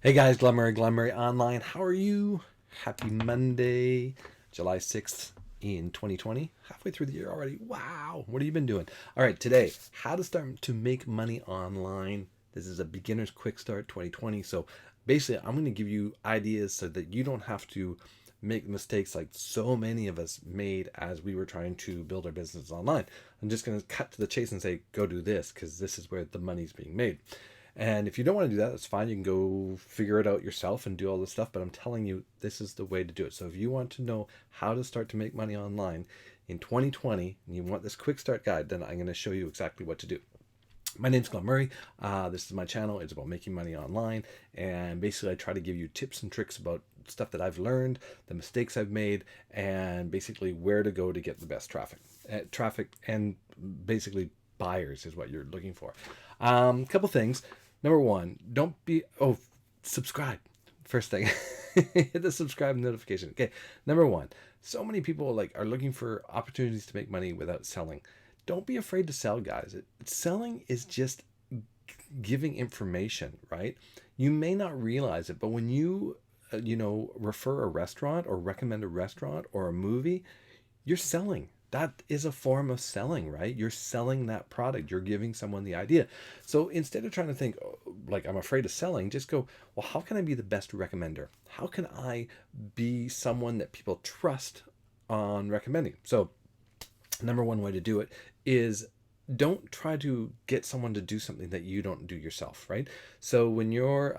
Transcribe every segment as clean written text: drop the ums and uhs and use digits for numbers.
Hey guys, Glen Murray Online. How are you? Happy Monday, July 6th in 2020. Halfway through the year already. Wow. What have you been doing? All right, today, how to start to make money online. This is a beginner's quick start 2020. So basically, I'm going to give you ideas so that you don't have to make mistakes like so many of us made as we were trying to build our business online. I'm just going to cut to the chase and say, go do this because this is where the money's being made. And if you don't want to do that, that's fine. You can go figure it out yourself and do all this stuff. But I'm telling you, this is the way to do it. So if you want to know how to start to make money online in 2020, and you want this quick start guide, then I'm going to show you exactly what to do. My name's Glen Murray. This is my channel. It's about making money online. And basically, I try to give you tips and tricks about stuff that I've learned, the mistakes I've made, and basically where to go to get the best traffic and basically buyers is what you're looking for. Couple things. Number one, subscribe. First thing, hit the subscribe notification. Okay. Number one, so many people are looking for opportunities to make money without selling. Don't be afraid to sell, guys. Selling is just giving information, right? You may not realize it, but when you, refer a restaurant or recommend a restaurant or a movie, you're selling. That is a form of selling, right? You're selling that product. You're giving someone the idea. So instead of trying to think, I'm afraid of selling, just go, well, how can I be the best recommender? How can I be someone that people trust on recommending? So number one way to do it is don't try to get someone to do something that you don't do yourself, right? So when you're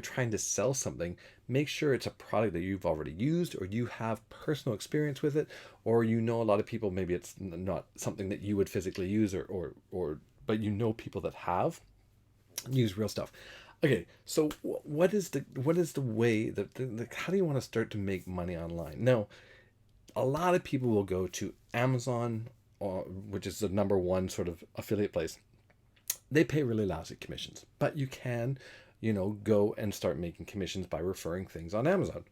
trying to sell something, make sure it's a product that you've already used or you have personal experience with it, or a lot of people, maybe it's not something that you would physically use but people that have use real stuff. Okay, so what is the way that how do you want to start to make money online? Now, a lot of people will go to Amazon, which is the number one sort of affiliate place. They pay really lousy commissions, but you can, go and start making commissions by referring things on Amazon.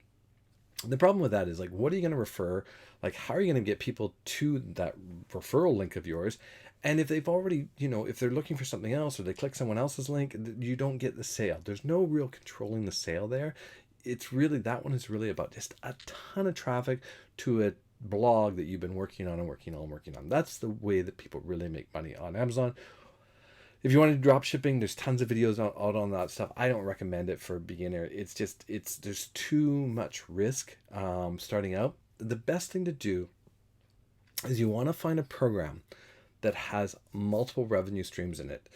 The problem with that is what are you going to refer? How are you going to get people to that referral link of yours? And if they've already, if they're looking for something else or they click someone else's link, you don't get the sale. There's no real controlling the sale there. That one is really about just a ton of traffic to a blog that you've been working on. That's the way that people really make money on Amazon. If you want to do drop shipping, there's tons of videos out on that stuff. I don't recommend it for a beginner. There's too much risk starting out. The best thing to do is you want to find a program that has multiple revenue streams in it.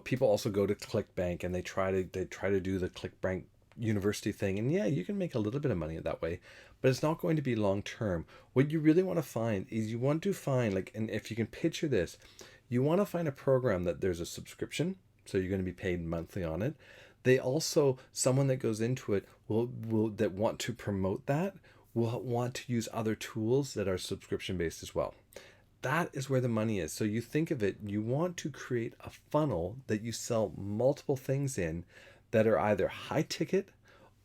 People also go to Clickbank and they try to do the Clickbank university thing, and yeah, you can make a little bit of money that way, but it's not going to be long term. What you really want to find is and if you can picture this, you want to find a program that there's a subscription, so you're going to be paid monthly on it. They also, someone that goes into it will that want to promote that will want to use other tools that are subscription based as well. That is where the money is. So you think of it, you want to create a funnel that you sell multiple things in that are either high ticket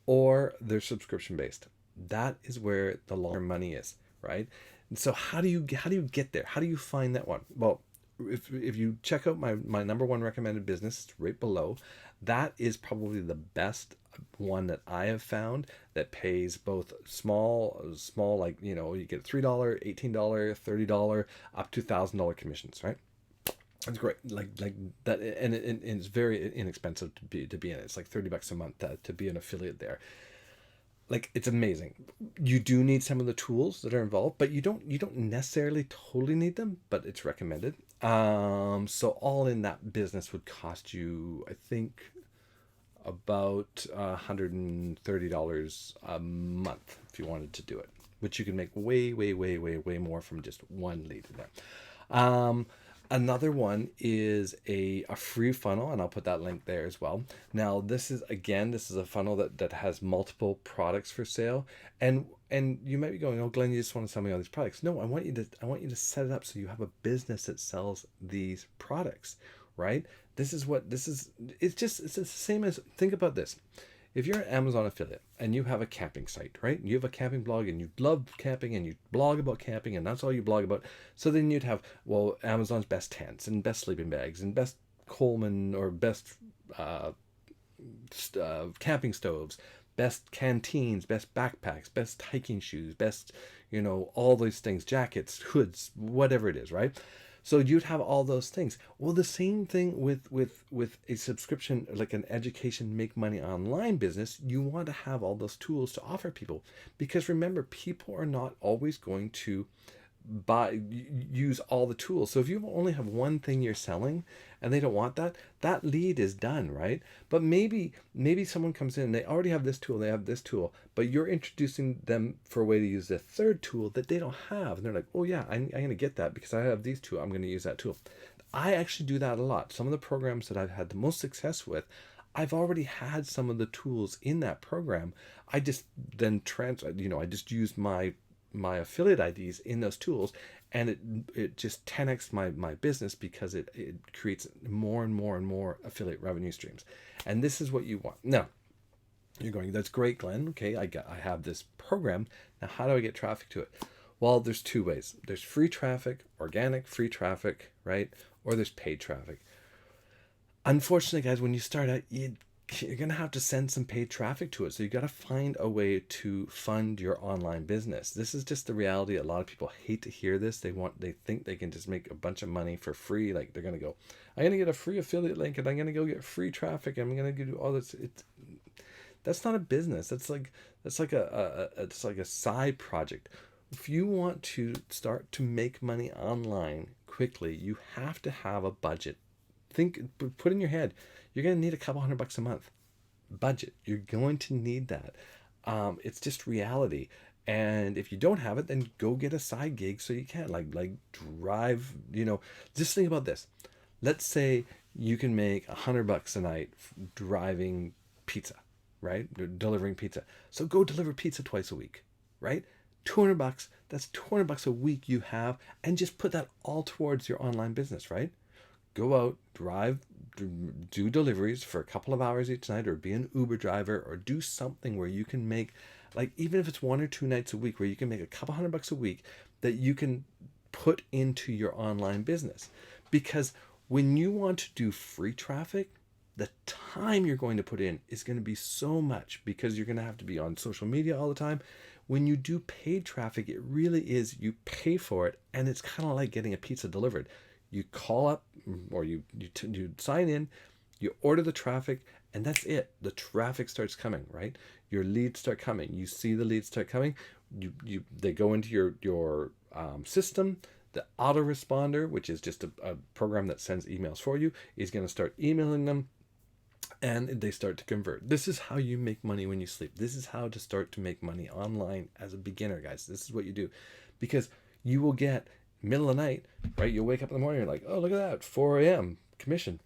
or they're subscription based. That is where the long money is, right? And so how do you get there? How do you find that one? Well, if you check out my number one recommended business, it's right below. That is probably the best one that I have found that pays both small, you get $3, $18, $30, up to $1,000 commissions, right? It's great, like that, and it's very inexpensive to be in it. It's like $30 a month to be an affiliate there. It's amazing. You do need some of the tools that are involved, but you don't necessarily totally need them. But it's recommended. So all in that business would cost you, I think, about $130 a month if you wanted to do it, which you can make way more from just one lead in there. Another one is a free funnel, and I'll put that link there as well. Now, this is a funnel that has multiple products for sale, and you might be going, "Oh, Glenn, you just want to sell me all these products." No, I want you to set it up so you have a business that sells these products, right? It's the same as, think about this. If you're an Amazon affiliate and you have a camping site, right? You have a camping blog and you love camping and you blog about camping and that's all you blog about. So then you'd have, Amazon's best tents and best sleeping bags and best Coleman or best camping stoves, best canteens, best backpacks, best hiking shoes, best, all those things, jackets, hoods, whatever it is, right? So you'd have all those things. Well, the same thing with a subscription, like an education, make money online business. You want to have all those tools to offer people, because remember, people are not always going to use all the tools. So if you only have one thing you're selling and they don't want that lead is done, right? But maybe someone comes in and they already have this tool, they have this tool, but you're introducing them for a way to use the third tool that they don't have, and they're like, oh yeah, I'm going to get that because I have these two, I'm going to use that tool. I actually do that a lot. Some of the programs that I've had the most success with, I've already had some of the tools in that program. I just then I just use my affiliate IDs in those tools, and it just 10x my business, because it creates more and more and more affiliate revenue streams. And this is what you want. Now you're going, that's great, Glenn. Okay, I have this program. Now how do I get traffic to it? Well, there's two ways. There's free traffic, organic free traffic, right? Or there's paid traffic. Unfortunately, guys, when you start out, you're going to have to send some paid traffic to it. So you got to find a way to fund your online business. This is just the reality. A lot of people hate to hear this. They think they can just make a bunch of money for free. Like they're going to go, I'm going to get a free affiliate link and I'm going to go get free traffic. And I'm going to do all this. That's not a business. It's like a side project. If you want to start to make money online quickly, you have to have a budget. Put in your head, you're going to need a couple $100 a month budget. You're going to need that. It's just reality. And if you don't have it, then go get a side gig so you can like drive, just think about this. Let's say you can make $100 a night driving pizza, right? Delivering pizza. So go deliver pizza twice a week, right? $200, that's $200 a week you have, and just put that all towards your online business, right? Go out, drive, do deliveries for a couple of hours each night, or be an Uber driver, or do something where you can make, like, even if it's 1 or 2 nights a week, where you can make a couple $100 a week that you can put into your online business. Because when you want to do free traffic, the time you're going to put in is going to be so much, because you're going to have to be on social media all the time. When you do paid traffic, it really is, you pay for it, and it's kind of like getting a pizza delivered. You call up, or you sign in, you order the traffic, and that's it. The traffic starts coming, right? Your leads start coming. You see the leads start coming. They go into your system. The autoresponder, which is just a program that sends emails for you, is going to start emailing them, and they start to convert. This is how you make money when you sleep. This is how to start to make money online as a beginner, guys. This is what you do, because you will get middle of the night, right? You'll wake up in the morning, you're like, oh, look at that, 4 a.m. commission,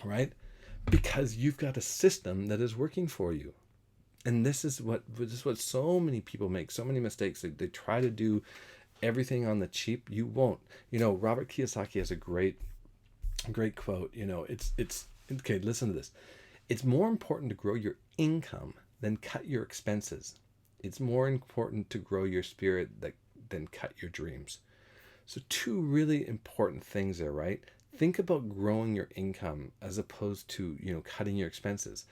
right? Because you've got a system that is working for you. And this is what so many people make, so many mistakes. They try to do everything on the cheap. You won't. Robert Kiyosaki has a great quote. It's okay, listen to this. It's more important to grow your income than cut your expenses. It's more important to grow your spirit than cut your dreams. So 2 really important things there, right? Think about growing your income as opposed to, cutting your expenses.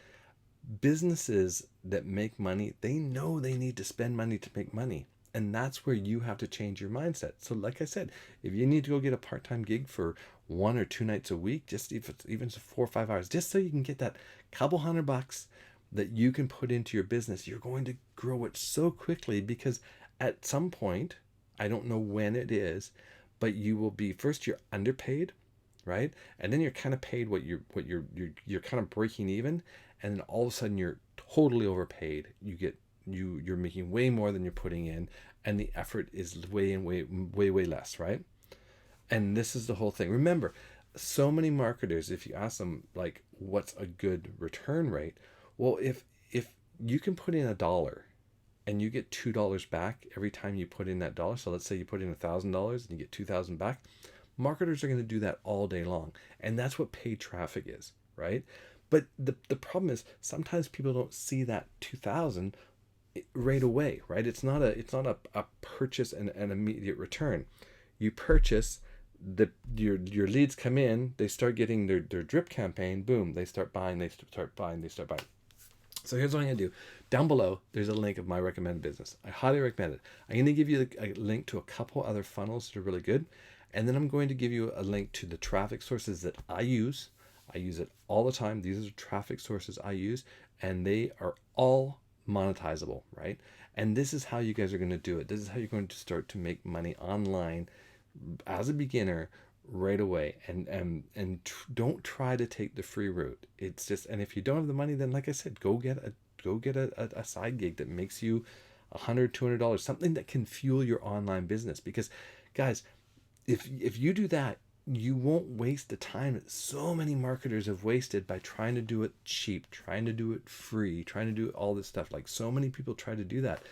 Businesses that make money, they know they need to spend money to make money. And that's where you have to change your mindset. So like I said, if you need to go get a part-time gig for 1 or 2 nights a week, just if it's even 4 or 5 hours, just so you can get that couple $100 that you can put into your business, you're going to grow it so quickly, because at some point, I don't know when it is, but you will be, first you're underpaid, right? And then you're kind of paid what you're kind of breaking even, and then all of a sudden you're totally overpaid. You're making way more than you're putting in, and the effort is way less, right? And this is the whole thing. Remember, so many marketers, if you ask them like what's a good return rate, well, if you can put in $1 and you get $2 back every time you put in that dollar. So let's say you put in $1,000 and you get $2,000 back. Marketers are going to do that all day long. And that's what paid traffic is, right? But the problem is sometimes people don't see that 2,000 right away, right? It's not a purchase and an immediate return. You purchase, your leads come in, they start getting their drip campaign, boom, they start buying, they start buying. So here's what I'm going to do. Down below, there's a link of my recommended business. I highly recommend it. I'm going to give you a link to a couple other funnels that are really good. And then I'm going to give you a link to the traffic sources that I use. I use it all the time. These are the traffic sources I use, and they are all monetizable, right? And this is how you guys are going to do it. This is how you're going to start to make money online as a beginner right away. And don't try to take the free route. It's just, and if you don't have the money, then like I said, go get a side gig that makes you $100, $200, something that can fuel your online business. Because guys, if you do that, you won't waste the time that so many marketers have wasted by trying to do it cheap, trying to do it free, trying to do all this stuff. Like, so many people try to do that,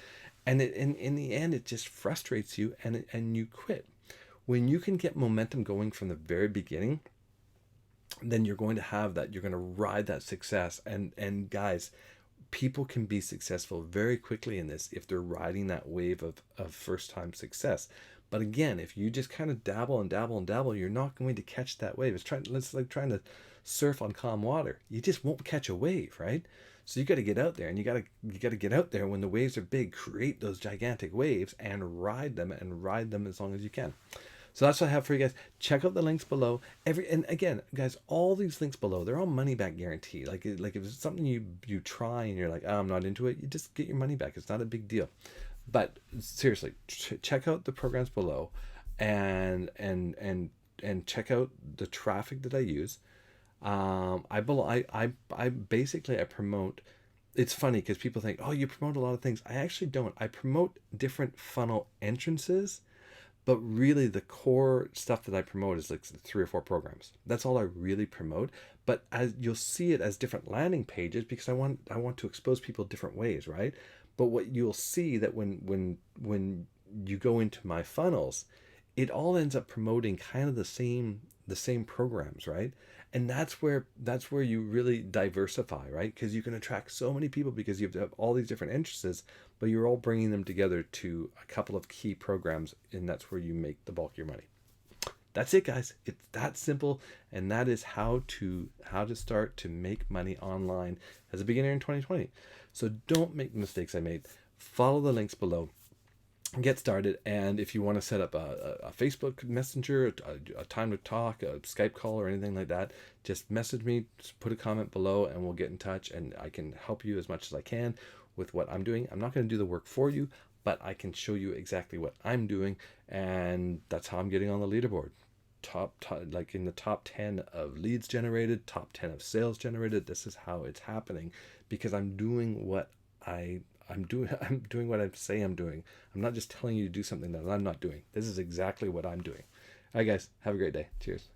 and in the end, it just frustrates you, and you quit. When you can get momentum going from the very beginning, then you're going to have that. You're going to ride that success, and guys, people can be successful very quickly in this if they're riding that wave of first time success. But again, if you just kind of dabble and dabble and dabble, you're not going to catch that wave. It's like trying to surf on calm water. You just won't catch a wave, right? So you got to get out there, and you got to get out there when the waves are big, create those gigantic waves and ride them as long as you can. So that's what I have for you guys. Check out the links below. And again, guys, all these links below, they're all money back guarantee. Like if it's something you try and you're like, oh, I'm not into it, you just get your money back. It's not a big deal. But seriously, check out the programs below, and check out the traffic that I use. I basically promote. It's funny because people think, oh, you promote a lot of things. I actually don't. I promote different funnel entrances, but really the core stuff that I promote is like 3 or 4 programs. That's all I really promote. But as you'll see it as different landing pages, because I want to expose people different ways, right? But what you'll see that when you go into my funnels, it all ends up promoting kind of the same programs, right? And that's where you really diversify, right? Because you can attract so many people because you have all these different interests, but you're all bringing them together to a couple of key programs, and that's where you make the bulk of your money. That's it, guys. It's that simple, and that is how to start to make money online as a beginner in 2020. So don't make the mistakes I made. Follow the links below. Get started, and if you want to set up a Facebook Messenger, a time to talk, a Skype call, or anything like that, just message me, just put a comment below, and we'll get in touch, and I can help you as much as I can with what I'm doing. I'm not going to do the work for you, but I can show you exactly what I'm doing, and that's how I'm getting on the leaderboard. Top like in the top 10 of leads generated, top 10 of sales generated. This is how it's happening because I'm doing what I'm doing what I say I'm doing. I'm not just telling you to do something that I'm not doing. This is exactly what I'm doing. All right, guys, have a great day. Cheers.